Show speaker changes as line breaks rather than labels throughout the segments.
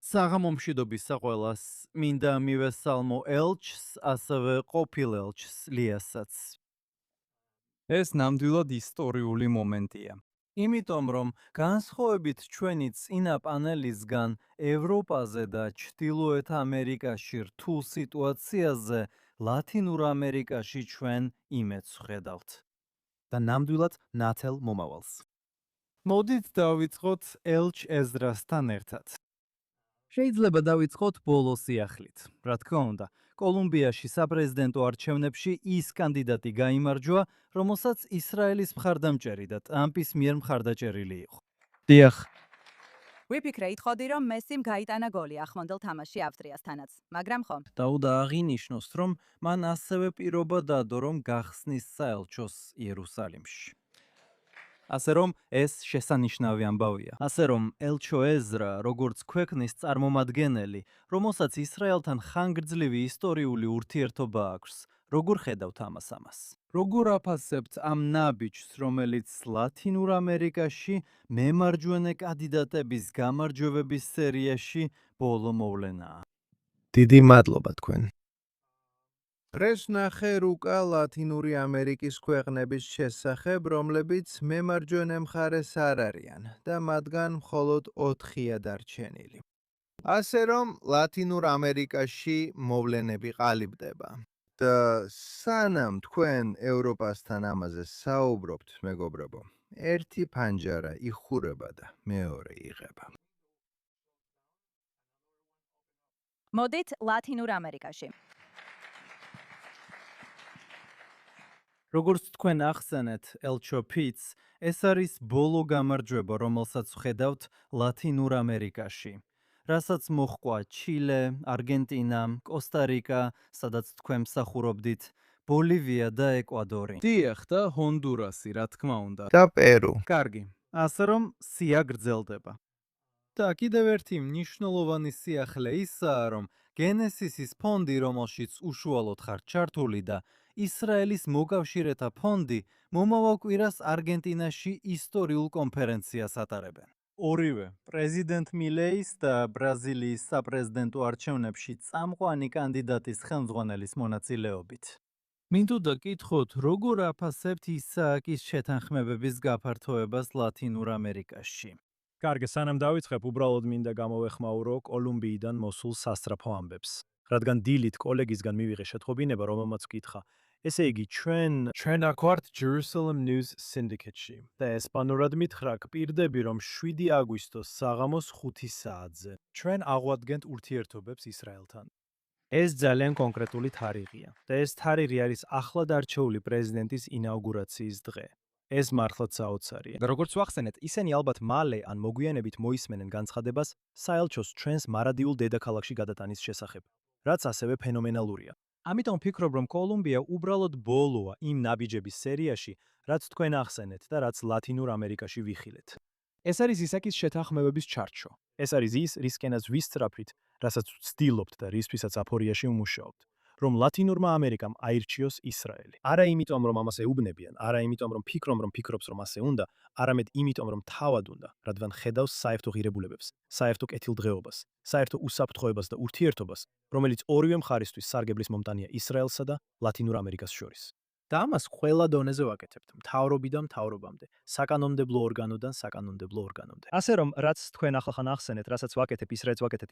საღამო მშვიდობის საყველას მინდა მივესალმო ელჩს, ასევე ყოფილ ელჩს ლიასაც.
ეს ნამდვილად ისტორიული მომენტია.
იმიტომ რომ განსხვავებით ჩვენი წინა პანელისგან ევროპაზე და ჩრდილოეთ ამერიკაში რთულ სიტუაციაზე, ლათინურ ამერიკაში ჩვენ იმედს ვხედავთ. და ნამდვილად ნათელ მომავალს. მოდით დავიწყოთ ელჩ ეზრასთან ერთად. შეიძლება დავიწყოთ ბოლო სიახლით. რა თქმა უნდა, კოლუმბიაში საპრეზიდენტო არჩევნებში ის კანდიდატი გაიმარჯვა, რომელსაც ისრაელის მხარდამჭერი და ტრამპის მიერ მხარდაჭერილი იყო. დიახ,
ვიფიქრე, ითხოვდი, რომ მესიმ გაიტანა გოლი ახმონდელ თამაში ავსტრიასთანაც, მაგრამ ხომ?
დაუდა აღინიშნოს, რომ მან ასევე პირობა დადო, რომ გახსნის საელჩოს იერუსალიმში. ასე რომ ეს შესანიშნავი ამბავია. ასე რომ ელჩო ეზრა, როგორც ქვეყნის წარმომადგენელი, რომელსაც ისრაელთან ხანგრძლივი ისტორიული ურთიერთობა აქვს, როგორ ხედავთ ამას? როგორ აფასებთ ამ ნაბიჯს, რომელიც ლათინურ ამერიკაში მემარჯვენე კანდიდატების გამარჯვებების სერიაში ბოლო მოვლენაა?
დიდი მადლობა თქვენ. დღეს ნახე რუკა ლათინური ამერიკის ქვეყნების შესახებ, რომლებიც მემარჯვენე მხარეს არ არიან და მათგან მხოლოდ 4-ია დარჩენილი. ასე რომ ლათინურ ამერიკაში მოვლენები ყალიბდება. და სანამ თქვენ ევროპასთან ამაზე საუბრობთ, მეგობრებო, ერთი ფანჯარა იხურება და მეორე იღება.
მოდით ლათინურ ამერიკაში.
როგორც თქვენ ახსენეთ, ელჩო ფიც, ეს არის ბოლო გამარჯვება, რომელსაც ვხედავთ ლათინურ ამერიკაში. რასაც მოჰყვა ჩილე, არგენტინა, კოსტა-რიკა, სადაც თქვენ მსახურობდით, ბოლივია და ეკვადორი.
დიახ და ჰონდურასი, რა თქმა უნდა.
და პერუ.
კარგი, ასე რომ სია გრძელდება. და კიდევ ერთი მნიშვნელოვანი სიახლე ისაა, რომ გენესისის ფონდი, რომელშიც უშუალოდ ხართ ჩართული და ისრაელის მოკავშირეთა ფონდი მომავალ კვირას არგენტინაში ისტორიულ კონფერენციას ატარებენ. ორივე, პრეზიდენტ მილეის და ბრაზილიის საპრეზიდენტო არჩევნებში წამყვანი კანდიდატის ხელმძღვანელის მონაწილეობით. მინდოდა გითხოთ, როგორ აფასებთ ისააკის შეთანხმებების გაფართოებას ლათინურ ამერიკაში?
კარგი, სანამ დავიწყებ, უბრალოდ მინდა გამოვეხმაურო კოლუმბიიდან მოსულ სასწრაფო ამბებს. რადგან დილით კოლეგისგან მივიღე შეთხობინება, რომელმაც ვკითხა. ესე იგი, ჩვენ აქვთ Jerusalem News Syndicate-ში და ესპანურად მითხრა, გპირდები, რომ 7 აგვისტოს საღამოს 5 საათზე ჩვენ აღვადგენთ ურთიერთობებს ისრაელთან. ეს ძალიან კონკრეტული თარიღია და ეს თარიღი არის ახლად არჩეული პრეზიდენტის ინაუგურაციის დღე. ეს მართლაც საოცარია. და როგორც ვახსენეთ, ისინი ალბათ მალე ან მოგვიანებით მოისმენენ განცხადებას საელჩოს ჩვენს მარადიულ დედაქალაქში გადატანის შესახებ, რაც ასევე ფენომენალურია. ამიტომ ვფიქრობ, რომ კოლუმბია უბრალოდ ბოლოა იმ ნაბიჯების სერიაში, რაც თქვენ ახსენეთ და რაც ლათინურ ამერიკაში ვიხილეთ. ეს არის ისაკის შეთანხმებების ჩარჩო. ეს არის ის, რისკენაც ვისწრაფით, რასაც ვცდილობთ და რისთვისაც აფორიაში ვმუშაობთ. რომ ლათინურმა ამერიკამ აირჩიოს ისრაელი. არა იმიტომ, რომ ამას ეუბნებიან, არა იმიტომ, რომ ფიქრობს, რომ ასე უნდა, არამედ იმიტომ, რომ თავად უნდა, რადგან ხედავს საერთო ღირებულებებს, საერთო კეთილდღეობას, საერთო უსაფრთხოებას და ურთიერთობას, რომელიც ორივე მხარისთვის სარგებლის მომტანია ისრაელსა და ლათინურ ამერიკას შორის. და ამას ყველა დონეზე ვაკეთებთ, მთავრობიდან მთავრობამდე, საკანონმდებლო ორგანოდან საკანონმდებლო ორგანომდე. ასე რომ, რაც თქვენ ახლახან ახსენეთ, რასაც ვაკეთებ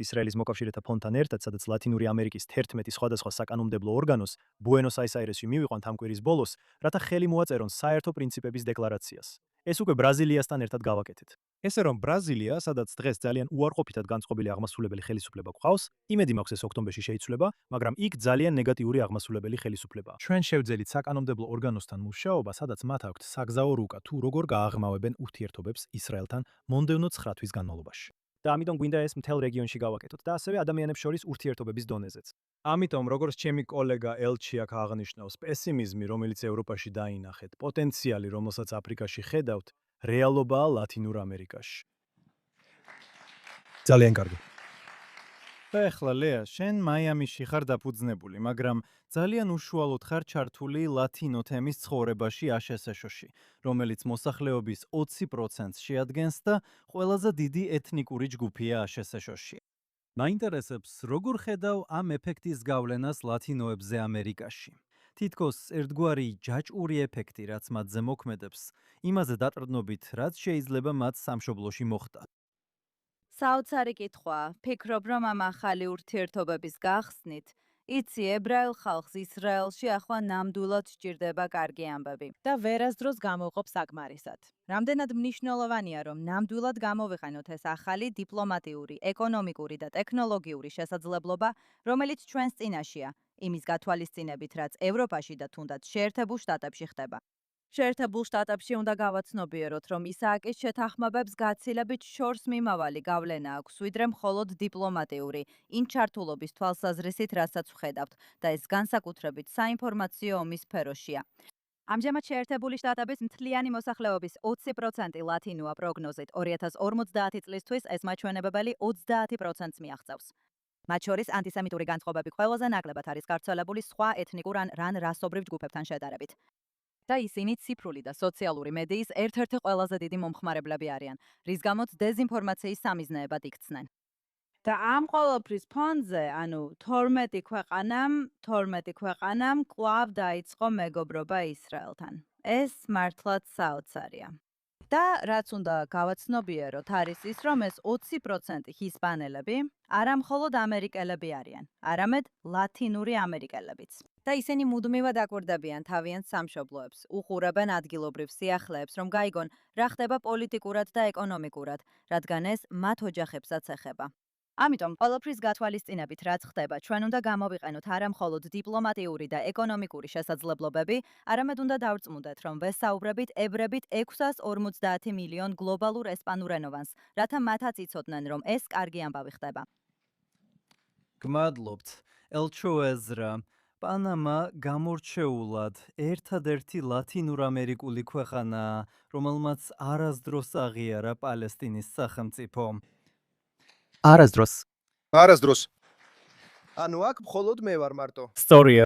ისრაელის მოკავშირეთა ფონდთან ერთად, სადაც ლათინური ამერიკის 11 სხვადასხვა საკანონმდებლო ორგანოს ბუენოს-აირესში მივიყვანთ ამ კვირის ბოლოს, რათა ხელი მოაწერონ საერთო პრინციპების დეკლარაციას. ეს უკვე ბრაზილიასთან ერთად გავაკეთეთ. ესე რომ ბრაზილია, სადაც დღეს ძალიან უარყოფითად განწყობილი აღმასრულებელი ხელისუფლება გვყავს, იმედი მაქვს ეს ოქტომბერში შეიცვლება, მაგრამ იქ ძალიან ნეგატიური აღმასრულებელი ხელისუფლებაა. ჩვენ შევძელით საკანონმდებლო ორგანოსთან მუშაობა, სადაც მათ აქვთ საგზაო რუკა თუ როგორ გააღრმავებენ ურთიერთობებს ისრაელთან მომდევნო 9 თვის განმავლობაში. და ამიტომ გვინდა ეს მთელ რეგიონში გავაკეთოთ და ასევე ადამიანებს შორის ურთიერთობების დონეზეც. ამიტომ, როგორც ჩემი კოლეგა ელჩი აქ აღნიშნავს, პესიმიზმი, რომელიც ევროპაში დაინახეთ, პოტენციალი, რომელსაც აფრიკაში ხედავთ, რეალობაა ლათინურ ამერიკაში. ძალიან კარგი.
ეხლა ლეა, შენ მაიამიში ხარ დაფუძნებული, მაგრამ ძალიან უშუალოდ ხარ ჩართული ლათინო თემის ცხოვრებაში აშშ-ში, რომელიც მოსახლეობის 20%-ს შეადგენს და ყველაზე დიდი ეთნიკური ჯგუფია აშშ-ში. მაინტერესებს, როგორ ხედავ ამ ეფექტის გავლენას ლათინოებზე ამერიკაში. თითქოს ერთგვარი ჯაჭვური ეფექტი, რაც მათზე მოქმედებს, იმაზე დაყრდნობით, რაც შეიძლება მათ სამშობლოში მოხდა.
საოცარი კითხვაა. ფიქრობ, რომ ამ ახალი ურთიერთობების გახსნით იცი, ებრაელ ხალხს ისრაელში ახლა ნამდვილად სჭირდება კარგი ამბები და ვერასდროს გამოვყოფ საკმარისად. რამდენად მნიშვნელოვანია, რომ ნამდვილად გამოვიყენოთ ეს ახალი დიპლომატიური, ეკონომიკური და ტექნოლოგიური შესაძლებლობა, რომელიც ჩვენს წინაშია, იმის გათვალისწინებით, რაც ევროპაში და თუნდაც შეერთებულ შტატებში ხდება. შეერთებულ შტატებში უნდა გავაცნობიეროთ, რომ ისააკის შეთანხმებებს გაცილებით შორს მიმავალი გავლენა აქვს, ვიდრე მხოლოდ დიპლომატიური, იმ ჩართულობის თვალსაზრისით, რასაც ვხედავთ, და ეს განსაკუთრებით საინფორმაციო ომის სფეროშია. ამჟამად შეერთებული შტატების მთლიანი მოსახლეობის 20% ლათინოა პროგნოზით, 2050 წლისთვის ეს მაჩვენებებელი 30%-ს მიაღწევს. მათ შორის ანტისემიტური განწყობები ყველაზე ნაკლებად არის გავრცელებული სხვა ეთნიკურ ან რასობრივ ჯგუფებთან შედარებით. და ისინი ციფრული და სოციალური მედიის ერთ-ერთი ყველაზე დიდი მომხმარებლები არიან, რის გამოც დეზინფორმაციის სამიზნეებად იქცნენ. და ამ ყოველფრის ფონზე, 12 ქვეყანამ კვლავ დაიწყო მეგობრობა ისრაელთან. ეს მართლაც საოცარია. და რაც უნდა გავაცნობიეროთ, არის ის, რომ ეს 20% ჰისპანელები არა მხოლოდ ამერიკელები არიან, არამედ ლათინური ამერიკელებიც. და ისინი მუდმივად აკვირდებიან თავიანთ სამშობლოებს, უყურებენ ადგილობრივ სიახლეებს, რომ გაიგონ, რა ხდება პოლიტიკურად და ეკონომიკურად, რადგან ეს მათ ოჯახებსაც ეხება. ამიტომ, ყველაფრის გათვალისწინებით, რაც ხდება, ჩვენ უნდა გამოვიყენოთ არა მხოლოდ დიპლომატიური და ეკონომიკური შესაძლებლობები, არამედ უნდა დავწმუნდეთ, რომ ვესაუბრებით ებრებით 650 მილიონ გლობალურ ესპანურენოვანს, რათა მათაც იცოდნენ, რომ ეს კარგი ამბავი ხდება.
გმადლობთ, ელჩო ეზრა. პანამა გამორჩეულად ერთადერთი ლათინურ-ამერიკული ქვეყანაა, რომელმაც არასდროს აღიარა პალესტინის სახელმწიფო.
არასდროს.
არასდროს. ანუ აქ მხოლოდ მე ვარ მარტო.
სწორია.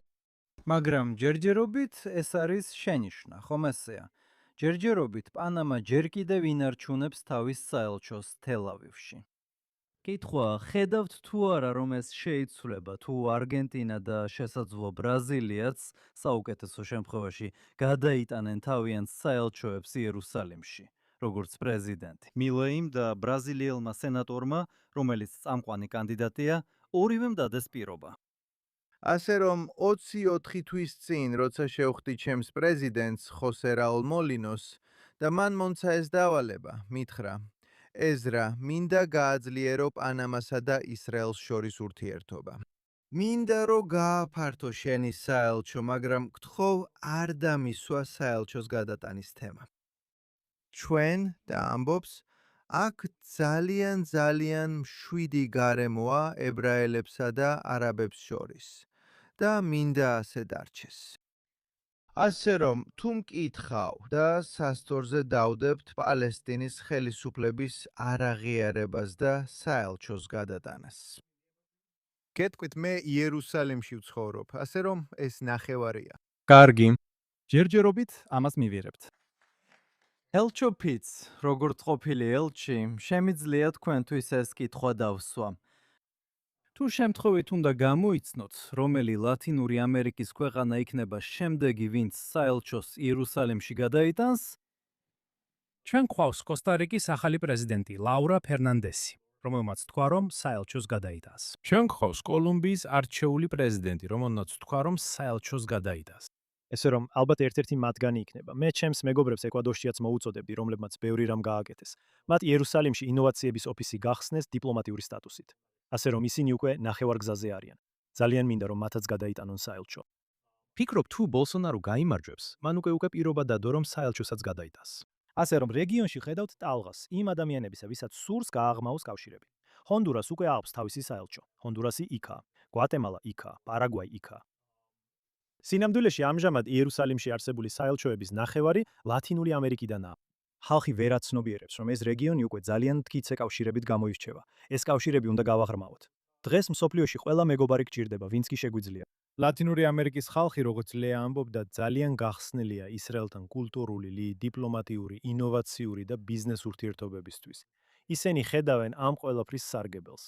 მაგრამ ჯერჯერობით ეს არის შენიშვნა, ხომ ესეა? ჯერჯერობით პანამა ჯერ კიდევ ინარჩუნებს თავის საელჩოს თელ-ავივში. კითხვა, ხედავთ თუ არა, რომ ეს შეიცვლება, თუ არგენტინა და შესაძლო ბრაზილიაც საუკეთესო შემთხვევაში გადაიტანენ თავიანთ საელჩოებს იერუსალიმში, როგორც პრეზიდენტი. მილეიმ და ბრაზილიელმა სენატორმა, რომელიც წამყვანი კანდიდატია, ორივემ დადეს პირობა.
ასე რომ 24 თვის წინ, როცა შევხვდი ჩემს პრეზიდენტს ხოსე რაულ მოლინოს და მან მონცა ეს დავალება, მითხრა: ეზრა, მინდა გააძლიერო პანამასა და ისრაელს შორის ურთიერთობა. მინდა რომ გააფართო შენი საელჩო, მაგრამ გთხოვ არ დამისვა საელჩოს გადატანის თემა. ჩვენ და ამბობს, აქ ძალიან მშვიდი გარემოა ებრაელებსა და არაბებს შორის და მინდა ასე დარჩეს. ასე რომ, თუ მკითხავ და სასწორზე დავდებთ პალესტინის ხელისუფლების არაღიარებას და საელჩოს გადატანას. გეტყვით, მე იერუსალიმში ვცხოვრობ, ასე რომ ეს ნახევარია.
კარგი. ჯერჯერობით ამას მივიღებთ.
ელჩო ფიც, როგორც ყოფილი ელჩი, შემიძლია თქვენთვის ეს კითხვა დავსვა. თუ შემთხვევით უნდა გამოიცნოთ, რომელი ლათინური ამერიკის ქვეყანა იქნება შემდეგი, ვინც საელჩოს იერუსალიმში გადაიტანს,
ჩვენ გვყავს კოსტა-რიკის ახალი პრეზიდენტი ლაურა ფერნანდესი, რომელმაც თქვა, რომ საელჩოს გადაიტანს. ჩვენ გვყავს კოლუმბიის არჩეული პრეზიდენტი, რომელმაც თქვა, რომ საელჩოს გადაიტანს. ესე რომ, ალბათ ერთ-ერთი მათგანი იქნება. მე ჩემს მეგობრებს ეკვადორშიაც მოუწოდებდი, რომლებმაც ბევრი რამ გააკეთეს. მათ იერუსალიმში ინოვაციების ოფისი გახსნეს დიპლომატიური სტატუსით. ასე რომ, ისინი უკვე ნახევარგზაზე არიან. ძალიან მინდა, რომ მათაც გადაიტანონ საელჩო. ფიქრობ, თუ ბოლსონარო გაიმარჯვებს, მან უკვე პირობა დადო, რომ საელჩოსაც გადაიტანს. ასე რომ, რეგიონში ხედავთ ტალღას იმ ადამიანებისა, ვისაც სურს გააღმაოს კავშირები. ჰონდურას უკვე აქვს თავისი საელჩო. ჰონდურასი იქაა, გვატემალა იქაა, პარაგვაი იქაა. სინამდვილეში ამჟამად იერუსალიმში არსებული საელჩოების ნახევარი ლათინური ამერიკიდანაა. ხალხი ვერ აცნობიერებს, რომ ეს რეგიონი უკვე ძალიან მტკიცე კავშირებით გამოირჩევა. ეს კავშირები უნდა გავაღრმავოთ. დღეს მსოფლიოში ყველა მეგობარი გჭირდება, ვინც კი შეგვიძლია. ლათინური ამერიკის ხალხი, როგორც ლეა ამბობდა, ძალიან გახსნილია ისრაელთან კულტურული, დიპლომატიური, ინოვაციური და ბიზნეს ურთიერთობებისთვის. ისინი ხედავენ ამ ყველაფრის სარგებელს.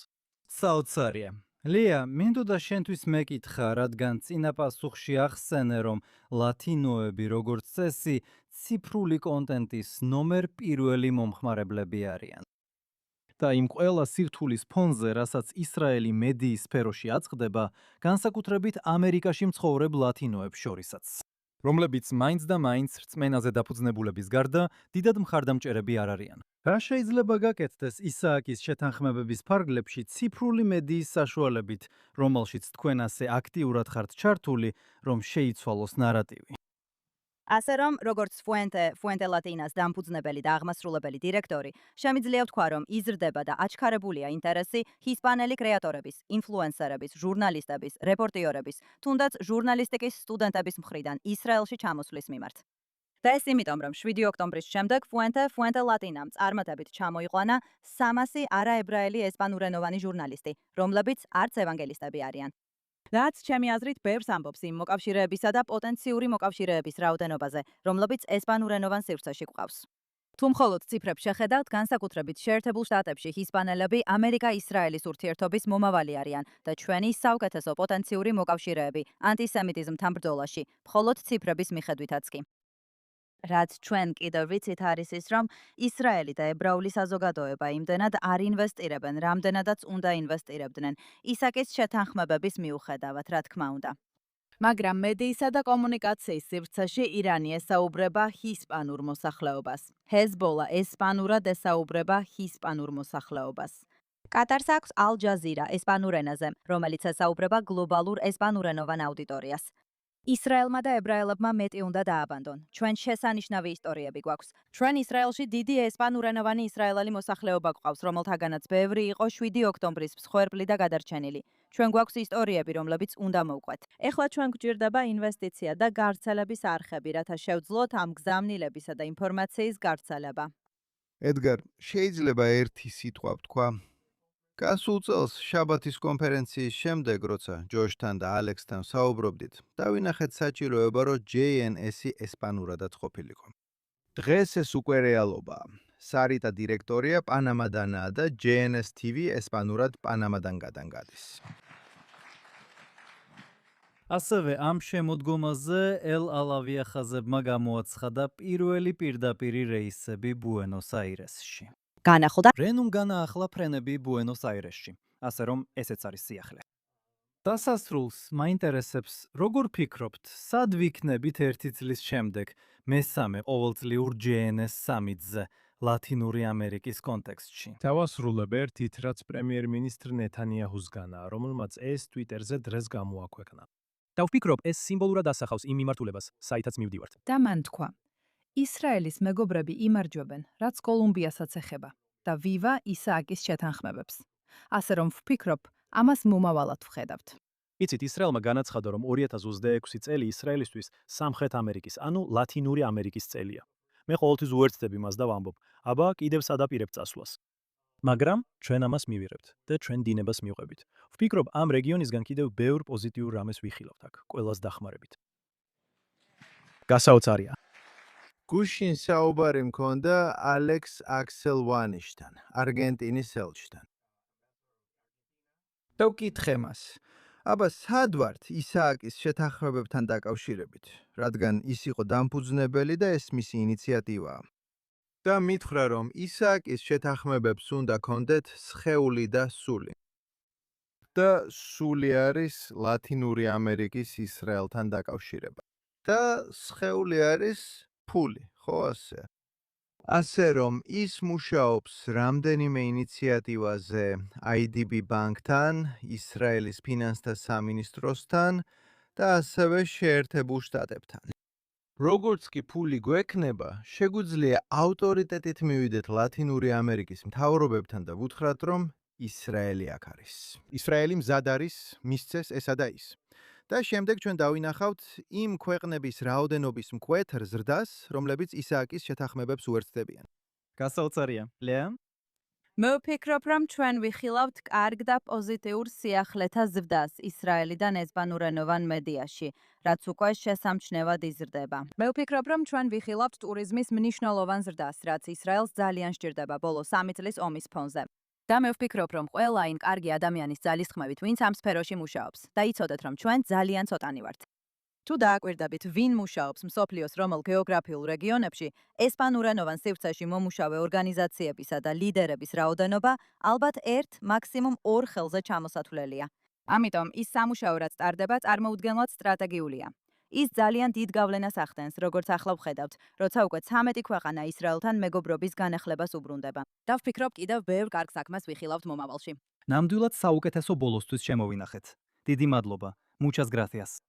საოცარია. ლია, მინდოდა შენთვის მეკითხა, რადგან წინა პასუხში ახსენე, რომ ლათინოები, როგორც წესი, ციფრული კონტენტის ნომერ პირველი მომხმარებლები არიან.
და იმ ყველა სირთულის ფონზე, რასაც ისრაელი მედიის სფეროში აწყდება, განსაკუთრებით ამერიკაში მცხოვრებ ლათინოებს შორისაც, რომლებიც მაინც და მაინც რწმენაზე დაფუძნებულების გარდა დიდად მხარდამჭერები არ არიან. რა შეიძლება გაკეთდეს ისააკის შეთანხმებების ფარგლებში ციფრული მედიის საშუალებით, რომელშიც თქვენ ასე აქტიურად ხართ ჩართული, რომ შეიცვალოს ნარატივი?
ასე რომ, როგორც Fuente Latinas დამფუძნებელი და აღმასრულებელი დირექტორი, შემიძლია ვთქვა, რომ იზრდება და აჩქარებულია ინტერესი ჰისპანელი კრეატორების, ინფლუენსერების, ჟურნალისტების, რეპორტიორების, თუნდაც ჟურნალისტიკის სტუდენტების მხრიდან ისრაელში ჩამოსვლის მიმართ. და ეს იმიტომ, რომ 7 ოქტომბრის შემდეგ Fuente Latinam წარმატებით ჩამოიყვანა 300 არაებრაელი ესპანურენოვანი ჟურნალისტი, რომლებიც არც ევანგელისტები არიან. რაც ჩემი აზრით ბევრს ამბობს იმ მოკავშირეებისა და პოტენციური მოკავშირეების რაოდენობაზე, რომლებიც ესპანურენოვან სივრცეში გვყავს. თუ მხოლოდ ციფრებს შეხედავთ, განსაკუთრებით შეერთებულ შტატებში ჰისპანელები ამერიკა-ისრაელის ურთიერთობის მომავალი არიან და ჩვენი საუკეთესო პოტენციური მოკავშირეები ანტისემიტიზმთან ბრძოლაში, მხოლოდ ციფრების მიხედვითაც კი. რაც ჩვენ კიდევ ვიცით არის ის, რომ ისრაელი და ებრაული საზოგადოება იმდენად არ ინვესტირებენ, რამდენადაც უნდა ინვესტირებდნენ ისაკის შეთანხმებების მიუხედავად, რა თქმა უნდა. მაგრამ მედიისა და კომუნიკაციის სივრცეში ირანი ესაუბრება ჰისპანურ მოსახლეობას. ჰეზბოლა ესპანურად ესაუბრება ჰისპანურ მოსახლეობას. კატარს აქვს ალ-ჯაზირა ესპანურ ენაზე, რომელიც ესაუბრება გლობალურ ესპანურენოვან აუდიტორიას. ისრაელმა და ებრაელებმა მეტი უნდა დააბანდონ. ჩვენ შესანიშნავი ისტორიები გვაქვს. ჩვენ ისრაელში დიდი ესპანურენოვანი ისრაელელი მოსახლეობა გვყავს, რომელთაგანაც ბევრი იყო 7 ოქტომბრის მსხვერპლი და გადარჩენილი. ჩვენ გვაქვს ისტორიები, რომლებიც უნდა მოვყვეთ. ეხლა ჩვენ გვჭირდება ინვესტიცია და გავრცელების არხები, რათა შევძლოთ ამ გზავნილებისა და ინფორმაციის გავრცელება.
ედგარ, შეიძლება ერთი სიტყვა ვთქვა? გასულ წელს შაბათის კონფერენციის შემდეგ, როცა ჯოშთან და ალექსთან საუბრობდით, დავინახეთ საჭიროება, რომ JNS-ი ესპანურადაც ყოფილიყო. დღეს ეს უკვე რეალობაა. სარიტა დირექტორია პანამადანაა და JNS TV ესპანურად პანამადანგადან გადის.
ასევე ამ შემოდგომაზე ელ-ალავიახაზებმა გამოაცხადა პირველი პირდაპირი რეისები ბუენოს-აირესში.
განახლდა
რენუმ განაახლა ფრენები ბუენოს-აირესში, ასე რომ ესეც არის სიახლე. დასასრულს მაინტერესებს, როგორ ფიქრობთ, სად ვიქნებით ერთი წლის შემდეგ მესამე ყოველწლიურ JNS სამიტზე ლათინური ამერიკის კონტექსტში?
დავასრულებ ერთით, რაც პრემიერ-მინისტრ ნეთანიაჰუსგანაა, რომელმაც ეს ტვიტერზე დღეს გამოაქვეყნა. და ვფიქრობ, ეს სიმბოლურად ასახავს იმ მიმართულებას, საითაც მივდივართ.
და მან თქვა: ისრაელის მეგობრები იმარჯვებენ, რაც კოლუმბიასაც ეხება და ვივა ისააკის შეთანხმებებს. ასე რომ ვფიქრობ, ამას მომავალად ვხედავთ.
იცით, ისრაელმა განაცხადა, რომ 2026 წელი ისრაელისთვის სამხრეთ ამერიკის, ანუ ლათინური ამერიკის წელია. მე ყოველთვის უერთდები მას და ვამბობ, აბა კიდევ სადაპირებ წასვლას. მაგრამ ჩვენ ამას მივიღებთ და ჩვენ დინებას მივყვებით. ვფიქრობ, ამ რეგიონისგან კიდევ ბევრ პოზიტიურ რამეს ვიხილავთ აქ, ყველას დახმარებით. გასაოცარია.
გუშინ საუბარი მქონდა ალექს აქსელვანიშთან, არგენტინის ელჩთან. და ვკითხე მას, აბა სად ვართ ისააკის შეთანხმებებთან დაკავშირებით, რადგან ის იყო დამფუძნებელი და ეს მისი ინიციატივაა. და მითხრა, რომ ისააკის შეთანხმებებს უნდა ქონდეთ სხეული და სული. და სული არის ლათინური ამერიკის ისრაელთან დაკავშირება. და სხეული არის ფული, ხო ასე? ასე რომ ის მუშაობს რამდენიმე ინიციატივაზე IDB ბანკთან, ისრაელის ფინანსთა სამინისტროსთან და ასევე შეერთებულ შტატებთან. როგორც კი ფული გვექნება, შეგვიძლია ავტორიტეტით მივიდეთ ლათინური ამერიკის მთავრობებთან და ვუთხრათ, რომ ისრაელი აქ არის. ისრაელი მზად არის მისცეს ესა და ის. და შემდეგ ჩვენ დავინახავთ იმ ქვეყნების რაოდენობის მკვეთრ ზრდას, რომლებიც ისააკის შეთანხმებებს უერთდებიან.
გასაოცარია. ლეა?
მე ვფიქრობ, რომ ჩვენ ვიხილავთ კარგ და პოზიტიურ სიახლეთა ზრდას ისრაელიდან ესპანურენოვან მედიაში, რაც უკვე შესამჩნევად იზრდება. მე ვფიქრობ, რომ ჩვენ ვიხილავთ ტურიზმის მნიშვნელოვან ზრდას, რაც ისრაელს ძალიან სჭირდება ბოლო 3 წლის ომის ფონზე. და მე ვფიქრობ, რომ ყველა იმ კარგი ადამიანის ძალისხმევით, ვინც ამ სფეროში მუშაობს და იცოდეთ, რომ ჩვენ ძალიან ცოტანი ვართ. თუ დააკვირდებით, ვინ მუშაობს მსოფლიოს რომელ გეოგრაფიულ რეგიონებში, ესპანურენოვან სივრცეში მომუშავე ორგანიზაციებისა და ლიდერების რაოდენობა ალბათ 1, მაქსიმუმ 2 ხელზე ჩამოსათვლელია. ამიტომ ის სამუშაო, რაც ტარდება, წარმოუდგენლად სტრატეგიულია. ის ძალიან დიდ გავლენას ახდენს, როგორც ახლა ვხედავთ, როცა უკვე 13 ქვეყანა ისრაელთან მეგობრობის განახლებას უბრუნდება. და ვფიქრობ, კიდევ ბევრ კარგ საქმეს ვიხილავთ მომავალში.
ნამდვილად საუკეთესო ბოლოსთვის შემოვინახეთ. დიდი მადლობა. Muchas gracias.